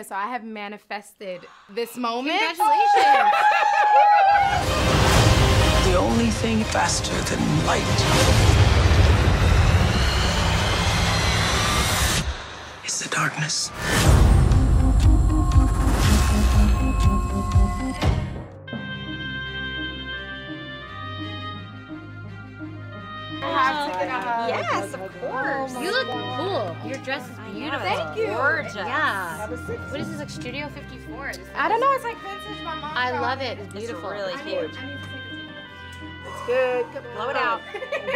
So I have manifested this moment. Congratulations. The only thing faster than light is the darkness. Yes, of course. You look cool. Your dress is beautiful. Thank you. Gorgeous. Yeah. What is this, like Studio 54? I don't know, it's like vintage. My mom. I love it. It's beautiful. Really cute. It's good. Blow it out.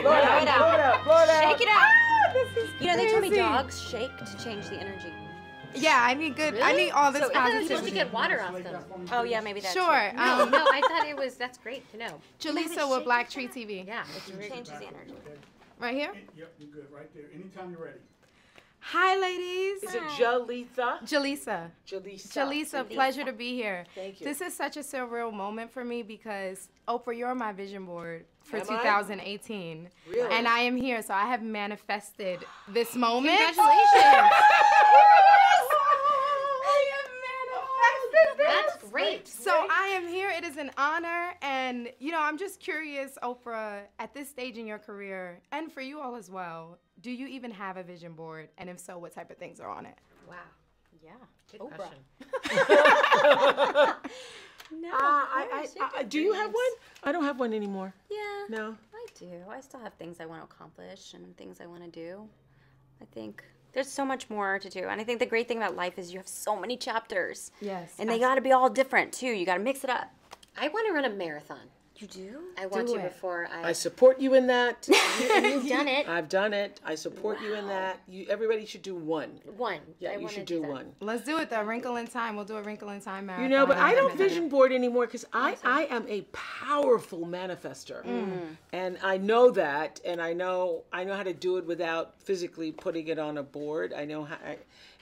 Blow it out. Blow it out. Blow it out. Shake it out. This is You know, they told me crazy. dogs shake to change the energy. Yeah, I need good. I Really? need all this I thought I was supposed to positivity. get water off them. Oh, yeah, maybe that's Sure. No, I thought it was, that's great to know. Jaleesa with Black Tree TV. Yeah, it's It really changes the energy. Right here. Yep, you're good. Right there. Anytime you're ready. Hi, ladies. Is it Jaleesa? Jaleesa. Jaleesa. Jaleesa, pleasure to be here. Thank you. This is such a surreal moment for me because, Oprah, you're my vision board for Am I? 2018. Really? And I am here, so I have manifested this moment. Congratulations. I have manifested this. That's great. So I am here. It is an honor. And, you know, I'm just curious, Oprah, at this stage in your career, and for you all as well, do you even have a vision board? And if so, what type of things are on it? Wow. Yeah. Good question. No. Do you have one? I don't have one anymore. Yeah. No. I do. I still have things I want to accomplish and things I want to do. I think there's so much more to do. And I think the great thing about life is you have so many chapters. Yes. And they got to be all different, too. You got to mix it up. I want to run a marathon. You do? I want Do to it. before I support you in that. And you've done it. I've done it. I support you in that. Everybody should do one. One. Yeah, I you wanna should do that. one. Let's do it, though. Wrinkle in Time. We'll do a Wrinkle in Time marathon. You know, but I don't vision board anymore because I am a powerful manifester, and I know that, and I know how to do it without physically putting it on a board. I know how.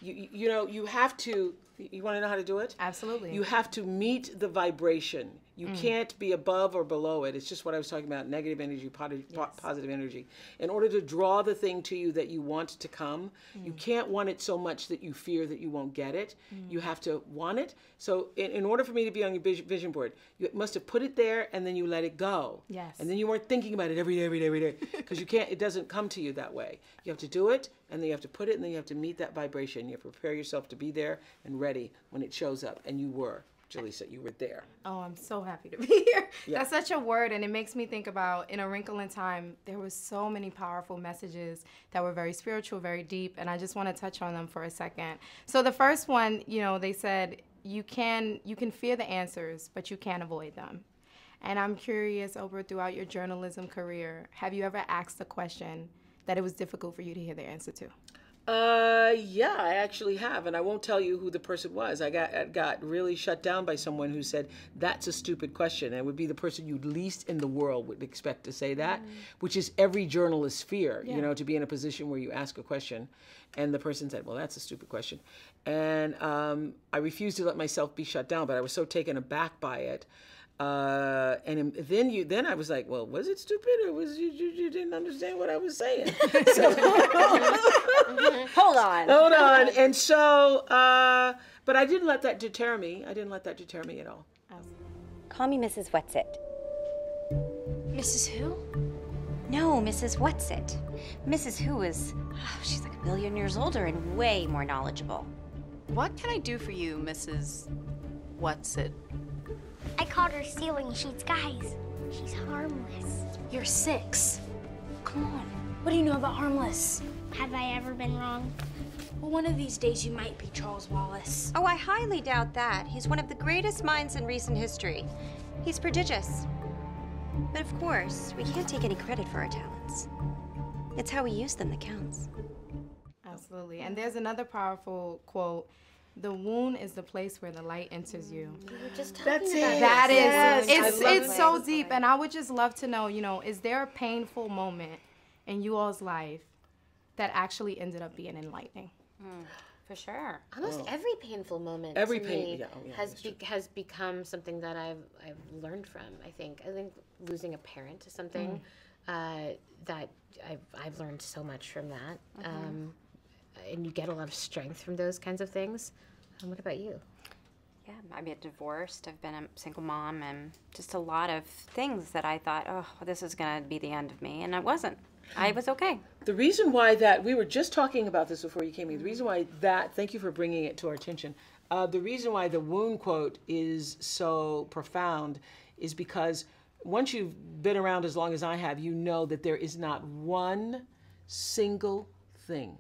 You know, you have to. You want to know how to do it? Absolutely. You have to meet the vibration. You can't be above or below it. It's just what I was talking about, negative energy, positive energy. In order to draw the thing to you that you want to come, you can't want it so much that you fear that you won't get it. You have to want it. So in order for me to be on your vision board, you must have put it there and then you let it go. Yes. And then you weren't thinking about it every day. Because you can't, it doesn't come to you that way. You have to do it, and then you have to put it, and then you have to meet that vibration. You have to prepare yourself to be there and ready when it shows up. And you were. Jaleesa, you were there. Oh, I'm so happy to be here. Yeah. That's such a word, and it makes me think about, in A Wrinkle in Time, there was so many powerful messages that were very spiritual, very deep, and I just want to touch on them for a second. So the first one, you know, they said, you can fear the answers, but you can't avoid them. And I'm curious, Oprah, throughout your journalism career, have you ever asked a question that it was difficult for you to hear the answer to? Yeah, I actually have, and I won't tell you who the person was. I got really shut down by someone who said, that's a stupid question. And it would be the person you least in the world would expect to say that, which is every journalist's fear, you know, to be in a position where you ask a question. And the person said, well, that's a stupid question. And I refused to let myself be shut down, but I was so taken aback by it. And then I was like, well, was it stupid, or was you didn't understand what I was saying? Hold on. Hold on. And so, but I didn't let that deter me. I didn't let that deter me at all. Call me Mrs. Whatsit. Mrs. Who? No, Mrs. Whatsit. Mrs. Who is, she's like a billion years older and way more knowledgeable. What can I do for you, Mrs. Whatsit? I called her ceiling sheets. Guys, she's harmless. You're 6. Come on. What do you know about harmless? Have I ever been wrong? Well, one of these days you might be Charles Wallace. Oh, I highly doubt that. He's one of the greatest minds in recent history. He's prodigious. But of course, we can't take any credit for our talents. It's how we use them that counts. Absolutely. And there's another powerful quote. The wound is the place where the light enters you. We were just talking That's about it. That Yes, is, I love it's it. so deep, and I would just love to know, you know, is there a painful moment in you all's life that actually ended up being enlightening? For sure. Almost every painful moment Every to pain- me yeah, oh, yeah, has that's true. has become something that I've learned from. I think losing a parent is something that I've learned so much from that, and you get a lot of strength from those kinds of things. And what about you? Yeah, I've been divorced, I've been a single mom, and just a lot of things that I thought, oh, this is going to be the end of me, and it wasn't. I was okay. The reason why that, we were just talking about this before you came in, the reason why that, thank you for bringing it to our attention, the reason why the wound quote is so profound is because once you've been around as long as I have, you know that there is not one single thing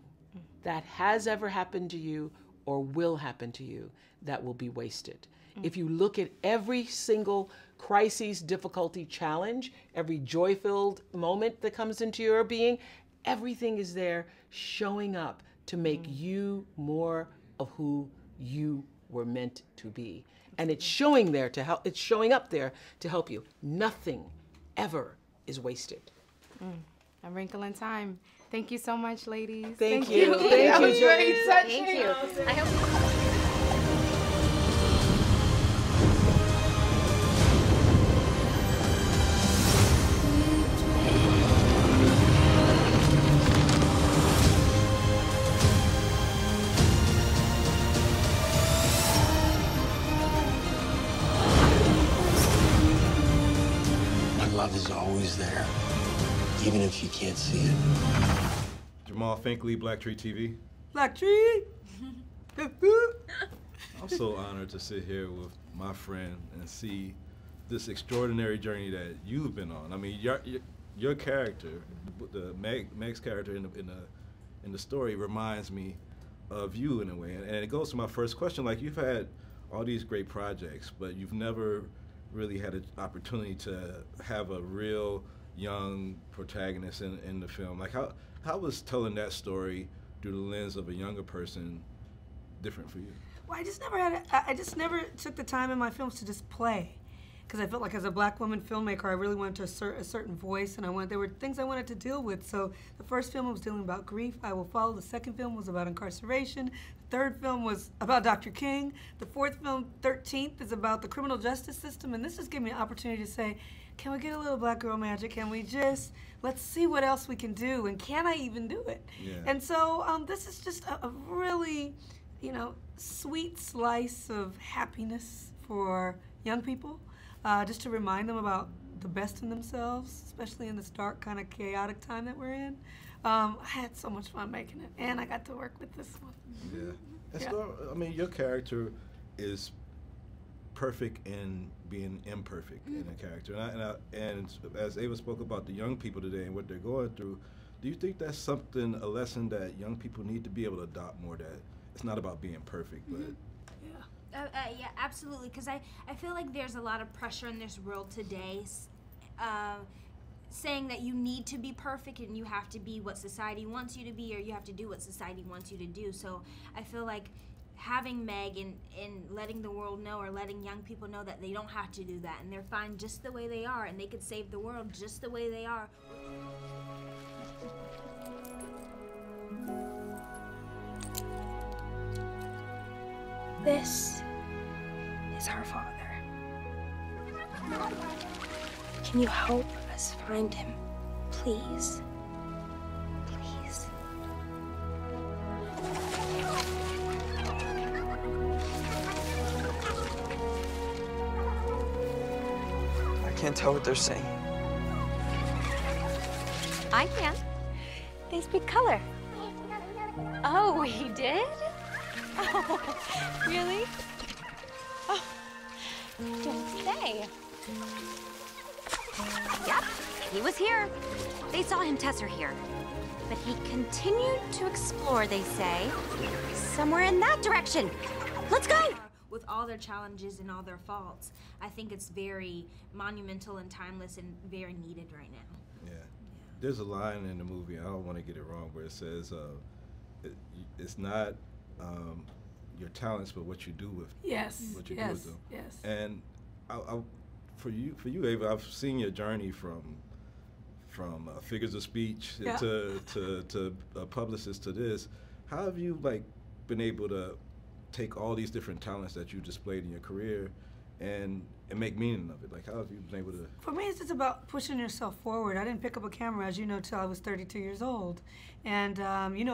that has ever happened to you or will happen to you that will be wasted. If you look at every single crisis, difficulty, challenge, every joy-filled moment that comes into your being, everything is there showing up to make you more of who you were meant to be. And it's showing there to help, it's showing up there to help you. Nothing ever is wasted. A Wrinkle in Time. Thank you so much, ladies. Thank you. That Thank was you, very Joyce. touching. Thank you. I hope. My love is always there, even if you can't see it. Jamal Finkley, Black Tree TV. Black Tree! I'm so honored to sit here with my friend and see this extraordinary journey that you've been on. I mean, your character, the Meg's character in the story reminds me of you in a way. And it goes to my first question, like you've had all these great projects, but you've never really had an opportunity to have a real young protagonist in the film. Like how was telling that story through the lens of a younger person different for you? Well, I just never took the time in my films to just play. Because I felt like as a black woman filmmaker, I really wanted to assert a certain voice, and there were things I wanted to deal with. So the first film was dealing about grief, I Will Follow. The second film was about incarceration. The third film was about Dr. King. The fourth film, 13th, is about the criminal justice system. And this just gave me an opportunity to say, can we get a little black girl magic? Can we just, let's see what else we can do, and can I even do it? Yeah. And so this is just a really, sweet slice of happiness for young people. Just to remind them about the best in themselves, especially in this dark, kind of chaotic time that we're in. I had so much fun making it, and I got to work with this one. Yeah. I mean, your character is perfect in being imperfect in a character. And as Ava spoke about the young people today and what they're going through, do you think that's a lesson that young people need to be able to adopt more, that it's not about being perfect, but... Yeah, absolutely, because I feel like there's a lot of pressure in this world today saying that you need to be perfect and you have to be what society wants you to be, or you have to do what society wants you to do. So I feel like having Meg and letting the world know, or letting young people know that they don't have to do that, and they're fine just the way they are, and they could save the world just the way they are. This is our Father. Can you help us find him, please? Please. I can't tell what they're saying. I can. They speak color. Oh, he did? Oh, really? Oh, don't say. Yep, he was here. They saw him test her here. But he continued to explore, they say, somewhere in that direction. Let's go! With all their challenges and all their faults, I think it's very monumental and timeless and very needed right now. Yeah. There's a line in the movie, I don't want to get it wrong, where it says, it's not your talents, but what you do with them. Yes. What you do with them. Yes. And for you, Ava, I've seen your journey from figures of speech to a publicist to this. How have you been able to take all these different talents that you displayed in your career and make meaning of it? Like, how have you been able to? For me, it's just about pushing yourself forward. I didn't pick up a camera, as you know, till I was 32 years old. And you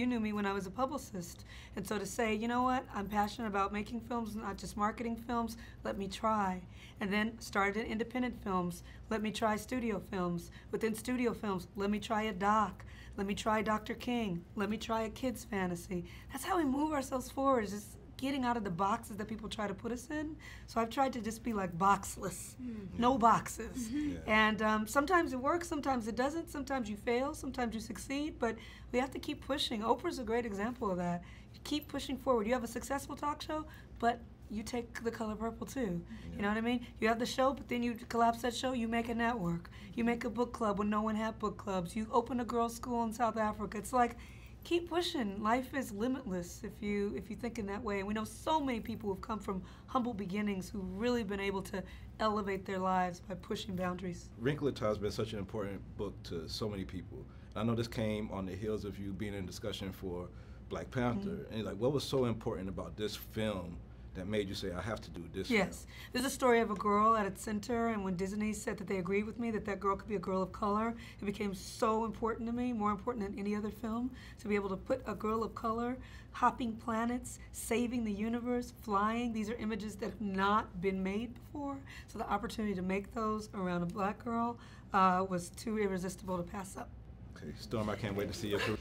knew me when I was a publicist. And so to say, you know what, I'm passionate about making films, not just marketing films, let me try. And then started independent films, let me try studio films. Within studio films, let me try a doc. Let me try Dr. King. Let me try a kid's fantasy. That's how we move ourselves forward, is just getting out of the boxes that people try to put us in. So I've tried to just be like boxless, no boxes. And sometimes it works, sometimes it doesn't, sometimes you fail, sometimes you succeed, but we have to keep pushing. Oprah's a great example of that. You keep pushing forward. You have a successful talk show, but you take The Color Purple too. You know what I mean? You have the show, but then you collapse that show, you make a network. You make a book club when no one had book clubs. You open a girls' school in South Africa. It's like, keep pushing. Life is limitless if you think in that way. And we know so many people who've come from humble beginnings who've really been able to elevate their lives by pushing boundaries. Wrinkle has been such an important book to so many people. I know this came on the heels of you being in discussion for Black Panther. And like, what was so important about this film that made you say, I have to do this? Yes. There's a story of a girl at its center, and when Disney said that they agreed with me that that girl could be a girl of color, it became so important to me, more important than any other film, to be able to put a girl of color, hopping planets, saving the universe, flying. These are images that have not been made before. So the opportunity to make those around a Black girl was too irresistible to pass up. Okay, Storm, I can't wait to see your career.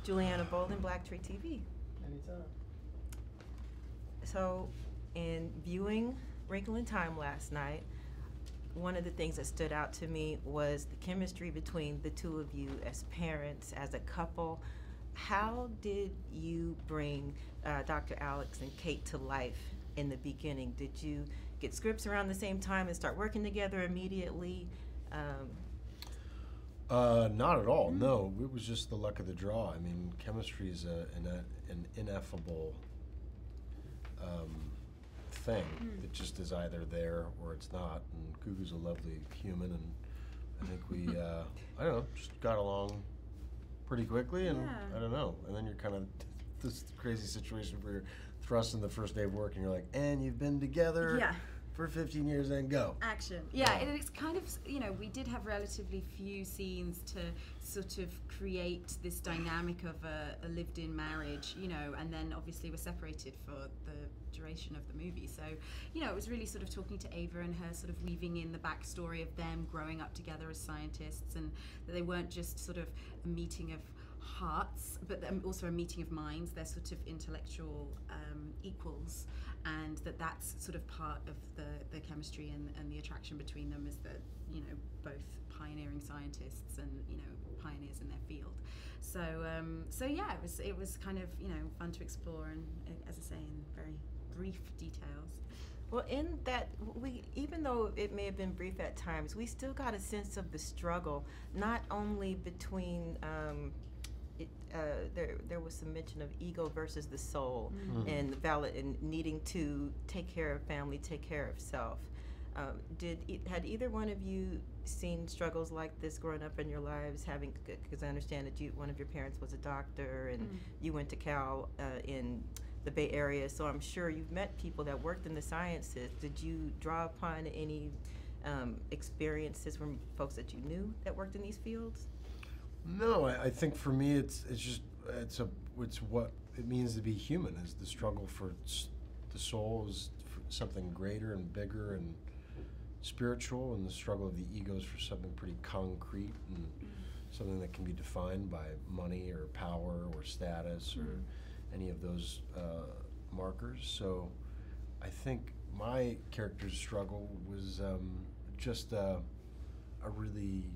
Juliana Bolden, Black Tree TV. Anytime. So, in viewing Wrinkle in Time last night, one of the things that stood out to me was the chemistry between the two of you as parents, as a couple. How did you bring Dr. Alex and Kate to life in the beginning? Did you get scripts around the same time and start working together immediately? Not at all, no. It was just the luck of the draw. I mean, chemistry is an ineffable thing. It just is either there or it's not. And Gugu's a lovely human, and I think we, I don't know, just got along pretty quickly, and I don't know. And then you're kind of this crazy situation where you're thrust in the first day of work, and you're like, and you've been together for 15 years, and go. Action. Yeah, and it's kind of, you know, we did have relatively few scenes to sort of create this dynamic of a lived-in marriage, you know, and then obviously we're separated for the duration of the movie. So, you know, it was really sort of talking to Ava and her sort of weaving in the backstory of them growing up together as scientists, and that they weren't just sort of a meeting of hearts, but also a meeting of minds. They're sort of intellectual equals, and that's sort of part of the chemistry and the attraction between them, is that, you know, both pioneering scientists and, you know, pioneers in their field. So yeah, it was kind of, you know, fun to explore, and as I say, in very brief details. Well, in that, even though it may have been brief at times, we still got a sense of the struggle, not only between there was some mention of ego versus the soul, and and needing to take care of family, take care of self. Had either one of you seen struggles like this growing up in your lives? Because I understand that one of your parents was a doctor, and you went to Cal in the Bay Area, so I'm sure you've met people that worked in the sciences. Did you draw upon any experiences from folks that you knew that worked in these fields? No, I think for me it's what it means to be human, is the struggle for the soul is for something greater and bigger and spiritual, and the struggle of the egos for something pretty concrete and something that can be defined by money or power or status or any of those markers. So I think my character's struggle was just a really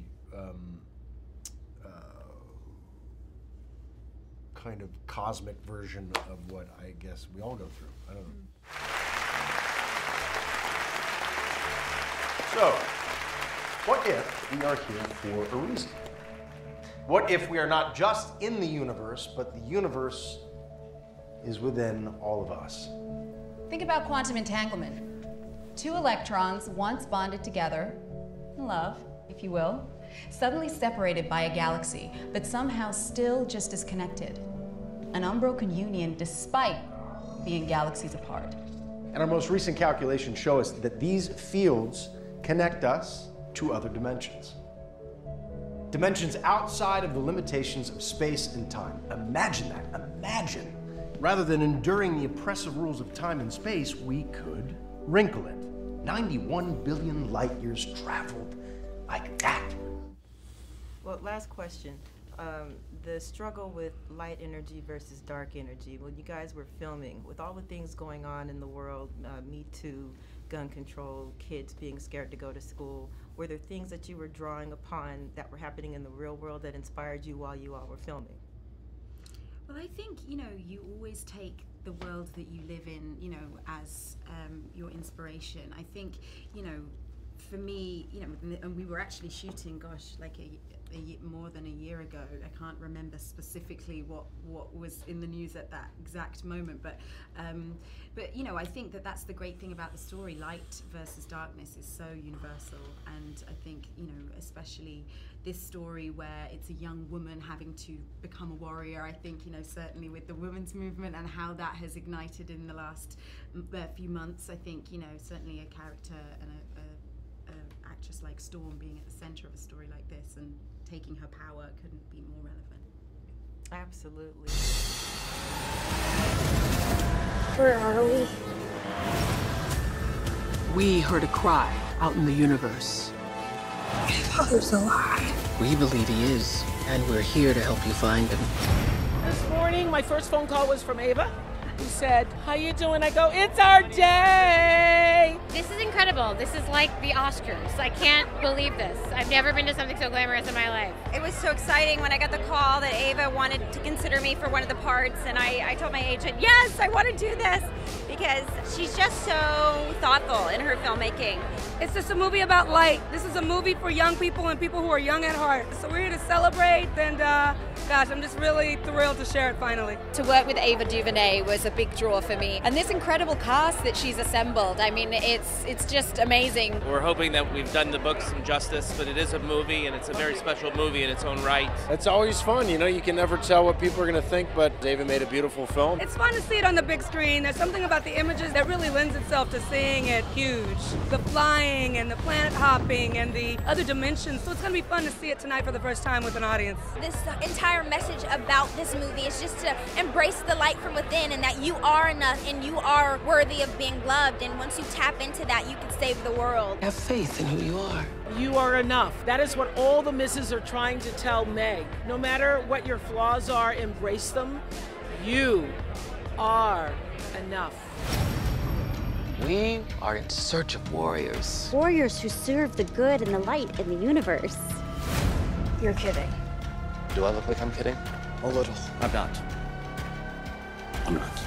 kind of cosmic version of what I guess we all go through. I don't know. So, what if we are here for a reason? What if we are not just in the universe, but the universe is within all of us? Think about quantum entanglement. Two electrons, once bonded together, in love, if you will, suddenly separated by a galaxy, but somehow still just as connected. An unbroken union despite being galaxies apart. And our most recent calculations show us that these fields connect us to other dimensions. Dimensions outside of the limitations of space and time. Imagine that, imagine. Rather than enduring the oppressive rules of time and space, we could wrinkle it. 91 billion light years traveled like that. Well, last question. The struggle with light energy versus dark energy. When you guys were filming, with all the things going on in the world, Me Too, gun control, kids being scared to go to school, were there things that you were drawing upon that were happening in the real world that inspired you while you all were filming? Well, I think, you know, you always take the world that you live in, you know, as your inspiration. I think, you know, for me, you know, and we were actually shooting, gosh, like more than a year ago. I can't remember specifically what was in the news at that exact moment, but you know, I think that that's the great thing about the story. Light versus darkness is so universal, and I think, you know, especially this story where it's a young woman having to become a warrior. I think, you know, certainly with the women's movement and how that has ignited in the last few months, I think, you know, certainly a character and a actress like Storm being at the center of a story like this and taking her power couldn't be more relevant. Absolutely. Where are we? We heard a cry out in the universe. His father's alive. We believe he is, and we're here to help you find him. This morning, my first phone call was from Ava, who said, "How you doing?" I go, "It's our day!" This is incredible. This is like the Oscars. I can't believe this. I've never been to something so glamorous in my life. It was so exciting when I got the call that Ava wanted to consider me for one of the parts, and I told my agent, yes, I want to do this, because she's just so thoughtful in her filmmaking. It's just a movie about light. This is a movie for young people and people who are young at heart. So we're here to celebrate, and gosh, I'm just really thrilled to share it finally. To work with Ava DuVernay was a big draw for me. And this incredible cast that she's assembled, I mean, it's just amazing. We're hoping that we've done the book some justice, but it is a movie, and it's a very special movie in its own right. It's always fun, you know, you can never tell what people are going to think, but Ava made a beautiful film. It's fun to see it on the big screen. There's something about the images that really lends itself to seeing it huge. The flying and the planet hopping and the other dimensions. So it's going to be fun to see it tonight for the first time with an audience. This entire message about this movie is just to embrace the light from within, and that you are enough and you are worthy of being loved. And once you tap into that, you can save the world. Have faith in who you are. You are enough. That is what all the misses are trying to tell Meg. No matter what your flaws are, embrace them. You are enough. We are in search of warriors. Warriors who serve the good and the light in the universe. You're kidding. Do I look like I'm kidding? A little. I'm not. I'm not.